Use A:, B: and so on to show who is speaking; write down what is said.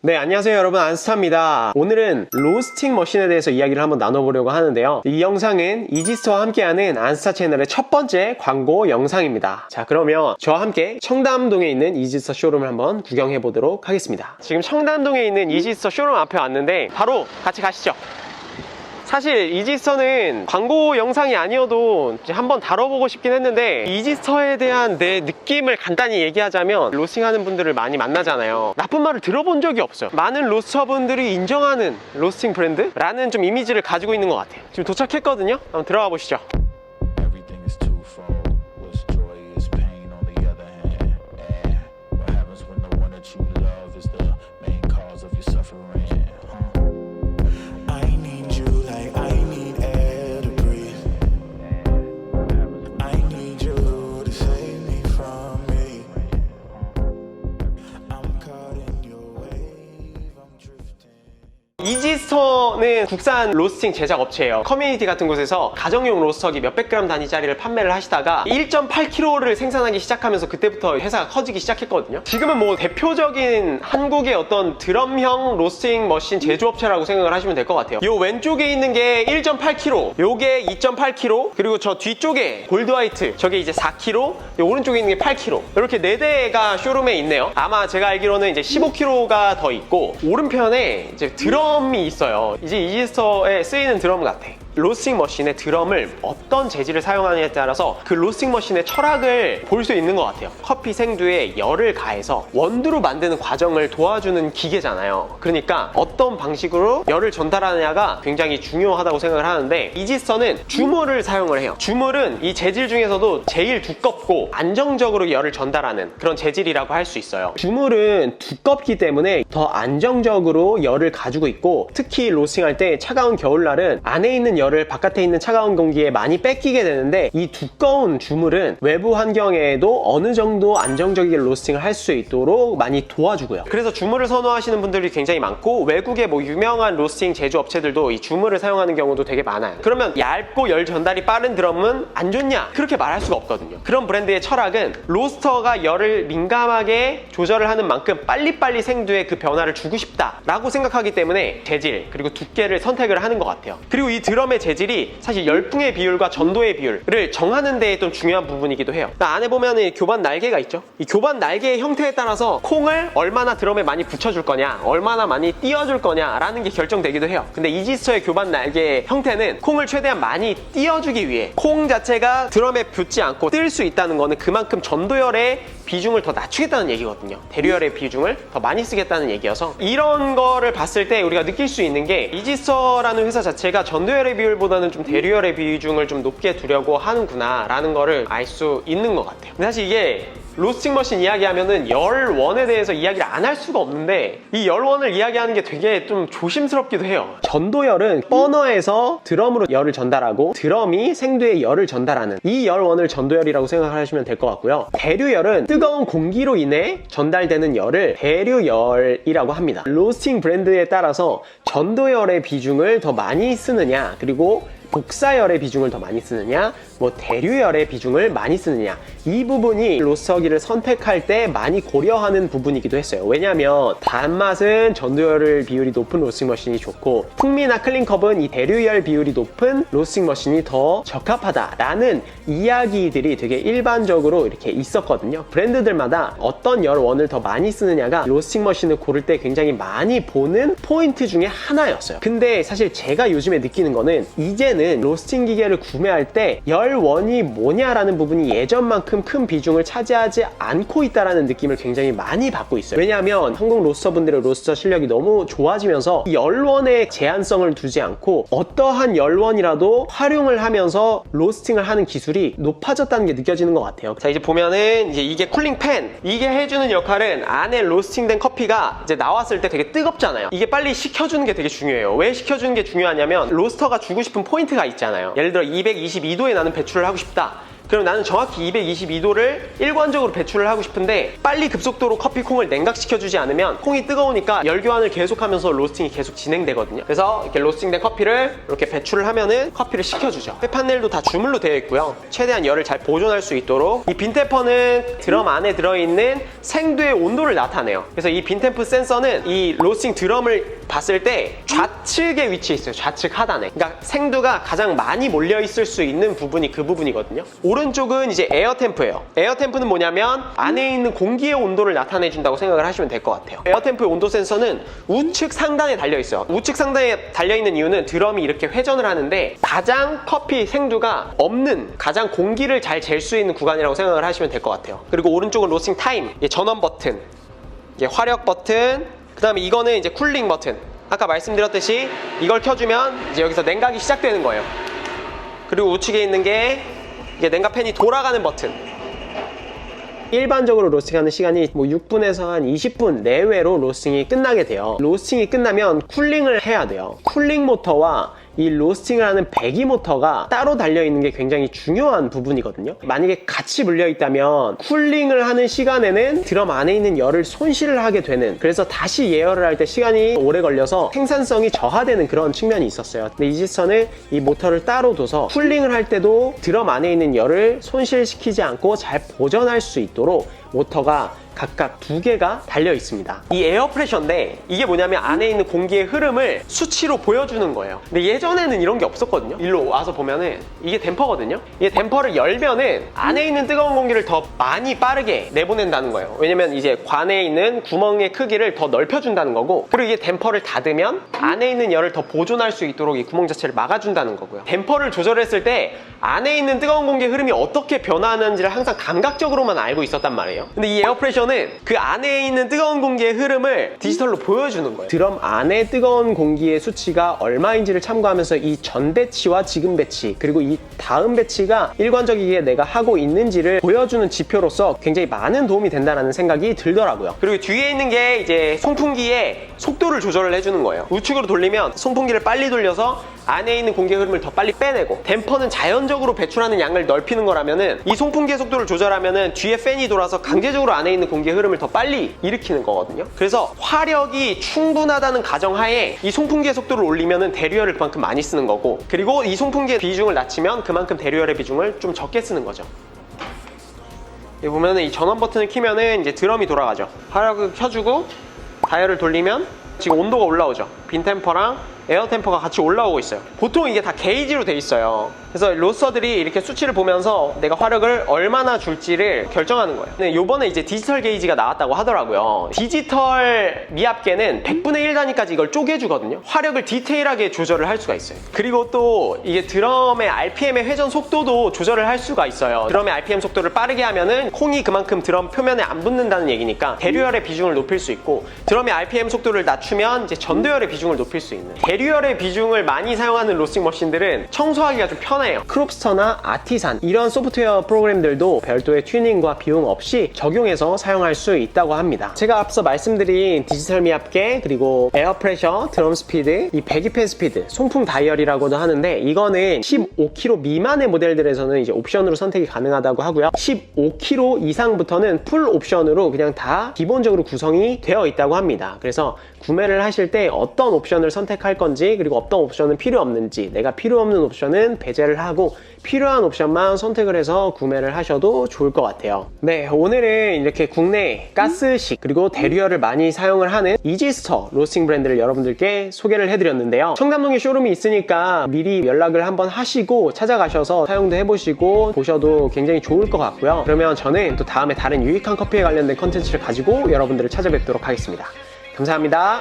A: 네, 안녕하세요 여러분, 안스타입니다. 오늘은 로스팅 머신에 대해서 이야기를 한번 나눠보려고 하는데요. 이 영상은 이지스와 함께하는 안스타 채널의 첫 번째 광고 영상입니다. 자, 그러면 저와 함께 청담동에 있는 이지스터 쇼룸을 한번 구경해 보도록 하겠습니다. 지금 청담동에 있는 이지스터 쇼룸 앞에 왔는데 바로 같이 가시죠. 사실 이지스터는 광고 영상이 아니어도 한번 다뤄보고 싶긴 했는데, 이지스터에 대한 내 느낌을 간단히 얘기하자면, 로스팅하는 분들을 많이 만나잖아요. 나쁜 말을 들어본 적이 없어요. 많은 로스터분들이 인정하는 로스팅 브랜드라는 좀 이미지를 가지고 있는 것 같아요. 지금 도착했거든요. 한번 들어가 보시죠.
B: Everything is twofold. What's joy is pain on the other hand. And what happens when the one that you love is the main cause of your suffering? I need you like I need air to breathe. I need you to save me from me. I'm caught in your wave. I'm drifting.
A: 이지스터는 국산 로스팅 제작 업체예요. 커뮤니티 같은 곳에서 가정용 로스터기 몇백 그램 단위짜리를 판매를 하시다가 1.8kg를 생산하기 시작하면서 그때부터 회사가 커지기 시작했거든요. 지금은 뭐 대표적인 한국의 어떤 드럼형 로스팅 머신 제조업체라고 생각을 하시면 될 것 같아요. 요 왼쪽에 있는 게 1.8kg, 요게 2.8kg, 그리고 저 뒤쪽에 골드 화이트, 저게 이제 4kg, 요 오른쪽에 있는 게 8kg. 이렇게 4대가 쇼룸에 있네요. 아마 제가 알기로는 이제 15kg가 더 있고, 오른편에 이제 드럼이 있어요. 이제 이지스터에 쓰이는 드럼 같아. 로스팅 머신의 드럼을 어떤 재질을 사용하느냐에 따라서 그 로스팅 머신의 철학을 볼 수 있는 것 같아요. 커피 생두에 열을 가해서 원두로 만드는 과정을 도와주는 기계잖아요. 그러니까 어떤 방식으로 열을 전달하느냐가 굉장히 중요하다고 생각을 하는데, 이지스터는 주물을 사용을 해요. 주물은 이 재질 중에서도 제일 두껍고 안정적으로 열을 전달하는 그런 재질이라고 할 수 있어요. 주물은 두껍기 때문에 더 안정적으로 열을 가지고 있고, 특히 로스팅할 때 차가운 겨울날은 안에 있는 열을 바깥에 있는 차가운 공기에 많이 뺏기게 되는데, 이 두꺼운 주물은 외부 환경에도 어느 정도 안정적인 로스팅을 할 수 있도록 많이 도와주고요. 그래서 주물을 선호하시는 분들이 굉장히 많고, 외국의 뭐 유명한 로스팅 제조업체들도 이 주물을 사용하는 경우도 되게 많아요. 그러면 얇고 열 전달이 빠른 드럼은 안 좋냐? 그렇게 말할 수가 없거든요. 그런 브랜드의 철학은 로스터가 열을 민감하게 조절을 하는 만큼 빨리빨리 생두에 그 변화를 주고 싶다라고 생각하기 때문에 재질 그리고 두께를 선택을 하는 것 같아요. 그리고 이 드럼의 재질이 사실 열풍의 비율과 전도의 비율을 정하는 데에 좀 중요한 부분이기도 해요. 안에 보면은 교반 날개가 있죠. 이 교반 날개의 형태에 따라서 콩을 얼마나 드럼에 많이 붙여줄 거냐, 얼마나 많이 띄워줄 거냐라는 게 결정되기도 해요. 근데 이지스터의 교반 날개의 형태는 콩을 최대한 많이 띄워주기 위해 콩 자체가 드럼에 붙지 않고 뜰 수 있다는 거는 그만큼 전도열의 비중을 더 낮추겠다는 얘기거든요. 대류열의 비중을 더 많이 쓰겠다는 얘기여서, 이런 거를 봤을 때 우리가 느낄 수 있는 게, 이지스터라는 회사 자체가 전도열의 비율보다는 좀 대류열의 비중을 좀 높게 두려고 하는구나 라는 거를 알 수 있는 것 같아요. 근데 사실 이게 로스팅 머신 이야기하면은 열원에 대해서 이야기를 안 할 수가 없는데, 이 열원을 이야기하는 게 되게 좀 조심스럽기도 해요. 전도열은 버너에서 드럼으로 열을 전달하고, 드럼이 생두에 열을 전달하는 이 열원을 전도열이라고 생각하시면 될 것 같고요. 대류열은 뜨거운 공기로 인해 전달되는 열을 대류열이라고 합니다. 로스팅 브랜드에 따라서 전도열의 비중을 더 많이 쓰느냐, 그리고 복사열의 비중을 더 많이 쓰느냐, 뭐 대류열의 비중을 많이 쓰느냐, 이 부분이 로스터기를 선택할 때 많이 고려하는 부분이기도 했어요. 왜냐면 단맛은 전도열 비율이 높은 로스팅 머신이 좋고, 풍미나 클린컵은 이 대류열 비율이 높은 로스팅 머신이 더 적합하다라는 이야기들이 되게 일반적으로 이렇게 있었거든요. 브랜드들마다 어떤 열원을 더 많이 쓰느냐가 로스팅 머신을 고를 때 굉장히 많이 보는 포인트 중에 하나였어요. 근데 사실 제가 요즘에 느끼는 거는, 이제는 로스팅 기계를 구매할 때 열원이 뭐냐라는 부분이 예전만큼 큰 비중을 차지하지 않고 있다라는 느낌을 굉장히 많이 받고 있어요. 왜냐하면 한국 로스터분들의 로스터 실력이 너무 좋아지면서 열원에 제한성을 두지 않고 어떠한 열원이라도 활용을 하면서 로스팅을 하는 기술이 높아졌다는 게 느껴지는 것 같아요. 자, 이제 보면은 이게 쿨링팬, 이게 해주는 역할은, 안에 로스팅된 커피가 이제 나왔을 때 되게 뜨겁잖아요. 이게 빨리 식혀주는 게 되게 중요해요. 왜 식혀주는 게 중요하냐면, 로스터가 주고 싶은 포인트가 있잖아요. 예를 들어 222도에 나는 배출을 하고 싶다. 그럼 나는 정확히 222도를 일관적으로 배출을 하고 싶은데 빨리 급속도로 커피 콩을 냉각시켜주지 않으면 콩이 뜨거우니까 열 교환을 계속하면서 로스팅이 계속 진행되거든요. 그래서 이렇게 로스팅된 커피를 이렇게 배출을 하면은 커피를 식혀주죠. 패판넬도 다 주물로 되어 있고요. 최대한 열을 잘 보존할 수 있도록 이 빈템퍼는 드럼 안에 들어있는 생두의 온도를 나타내요. 그래서 이 빈템프 센서는 이 로스팅 드럼을 봤을 때 좌측에 위치해 있어요. 좌측 하단에. 그러니까 생두가 가장 많이 몰려 있을 수 있는 부분이 그 부분이거든요. 오른쪽은 이제 에어템프예요. 에어템프는 뭐냐면 안에 있는 공기의 온도를 나타내 준다고 생각을 하시면 될 것 같아요. 에어템프의 온도 센서는 우측 상단에 달려 있어요. 우측 상단에 달려 있는 이유는 드럼이 이렇게 회전을 하는데 가장 커피 생두가 없는, 가장 공기를 잘 잴 수 있는 구간이라고 생각을 하시면 될 것 같아요. 그리고 오른쪽은 로스팅 타임, 전원 버튼, 화력 버튼, 그 다음에 이거는 이제 쿨링 버튼. 아까 말씀드렸듯이 이걸 켜주면 이제 여기서 냉각이 시작되는 거예요. 그리고 우측에 있는 게 이게 냉각팬이 돌아가는 버튼. 일반적으로 로스팅하는 시간이 6분에서 한 20분 내외로 로스팅이 끝나게 돼요. 로스팅이 끝나면 쿨링을 해야 돼요. 쿨링 모터와 이 로스팅을 하는 배기 모터가 따로 달려있는 게 굉장히 중요한 부분이거든요. 만약에 같이 물려있다면 쿨링을 하는 시간에는 드럼 안에 있는 열을 손실을 하게 되는, 그래서 다시 예열을 할 때 시간이 오래 걸려서 생산성이 저하되는 그런 측면이 있었어요. 근데 이지스터는 이 모터를 따로 둬서 쿨링을 할 때도 드럼 안에 있는 열을 손실시키지 않고 잘 보존할 수 있도록 모터가 각각 2개가 달려 있습니다. 이 에어 프레셔인데 이게 뭐냐면 안에 있는 공기의 흐름을 수치로 보여주는 거예요. 근데 예전에는 이런 게 없었거든요. 일로 와서 보면은 이게 댐퍼거든요. 이게 댐퍼를 열면은 안에 있는 뜨거운 공기를 더 많이 빠르게 내보낸다는 거예요. 왜냐면 이제 관에 있는 구멍의 크기를 더 넓혀준다는 거고, 그리고 이게 댐퍼를 닫으면 안에 있는 열을 더 보존할 수 있도록 이 구멍 자체를 막아준다는 거고요. 댐퍼를 조절했을 때 안에 있는 뜨거운 공기의 흐름이 어떻게 변화하는지를 항상 감각적으로만 알고 있었단 말이에요. 근데 이 에어 프레셔는 그 안에 있는 뜨거운 공기의 흐름을 디지털로 보여주는 거예요. 드럼 안에 뜨거운 공기의 수치가 얼마인지를 참고하면서 이 전 배치와 지금 배치, 그리고 이 다음 배치가 일관적이게 내가 하고 있는지를 보여주는 지표로서 굉장히 많은 도움이 된다는 생각이 들더라고요. 그리고 뒤에 있는 게 이제 송풍기의 속도를 조절을 해주는 거예요. 우측으로 돌리면 송풍기를 빨리 돌려서 안에 있는 공기의 흐름을 더 빨리 빼내고, 댐퍼는 자연적으로 배출하는 양을 넓히는 거라면은 이 송풍기의 속도를 조절하면은 뒤에 팬이 돌아서 강제적으로 안에 있는 공기의 흐름을 더 빨리 일으키는 거거든요. 그래서 화력이 충분하다는 가정하에 이 송풍기의 속도를 올리면은 대류열을 그만큼 많이 쓰는 거고, 그리고 이 송풍기의 비중을 낮추면 그만큼 대류열의 비중을 좀 적게 쓰는 거죠. 여기 보면은 이 전원 버튼을 키면은 이제 드럼이 돌아가죠. 화력을 켜주고 다이얼을 돌리면 지금 온도가 올라오죠. 빈 템퍼랑 에어 템퍼가 같이 올라오고 있어요. 보통 이게 다 게이지로 돼 있어요. 그래서 로스터들이 이렇게 수치를 보면서 내가 화력을 얼마나 줄지를 결정하는 거예요. 근데 요번에 이제 디지털 게이지가 나왔다고 하더라고요. 디지털 미압계는 100분의 1 단위까지 이걸 쪼개주거든요. 화력을 디테일하게 조절을 할 수가 있어요. 그리고 또 이게 드럼의 RPM의 회전 속도도 조절을 할 수가 있어요. 드럼의 RPM 속도를 빠르게 하면은 콩이 그만큼 드럼 표면에 안 붙는다는 얘기니까 대류열의 비중을 높일 수 있고, 드럼의 RPM 속도를 낮추면 이제 전도열의 비중을 높일 수 있는, 대류열의 비중을 많이 사용하는 로스팅 머신들은 청소하기가 좀 편해요. 크롭스터나 아티산 이런 소프트웨어 프로그램들도 별도의 튜닝과 비용 없이 적용해서 사용할 수 있다고 합니다. 제가 앞서 말씀드린 디지털 미압계, 그리고 에어 프레셔, 드럼 스피드, 이 배기팬 스피드, 송풍 다이얼이라고도 하는데, 이거는 15kg 미만의 모델들에서는 이제 옵션으로 선택이 가능하다고 하고요. 15kg 이상부터는 풀 옵션으로 그냥 다 기본적으로 구성이 되어 있다고 합니다. 그래서 구매를 하실 때 어떤 옵션을 선택할 건지, 그리고 어떤 옵션은 필요 없는지, 내가 필요 없는 옵션은 배제를 하고 필요한 옵션만 선택을 해서 구매를 하셔도 좋을 것 같아요. 네, 오늘은 이렇게 국내 가스식 그리고 대류열을 많이 사용을 하는 이지스터 로스팅 브랜드를 여러분들께 소개를 해드렸는데요. 청담동에 쇼룸이 있으니까 미리 연락을 한번 하시고 찾아가셔서 사용도 해보시고 보셔도 굉장히 좋을 것 같고요. 그러면 저는 또 다음에 다른 유익한 커피에 관련된 컨텐츠를 가지고 여러분들을 찾아뵙도록 하겠습니다. 감사합니다.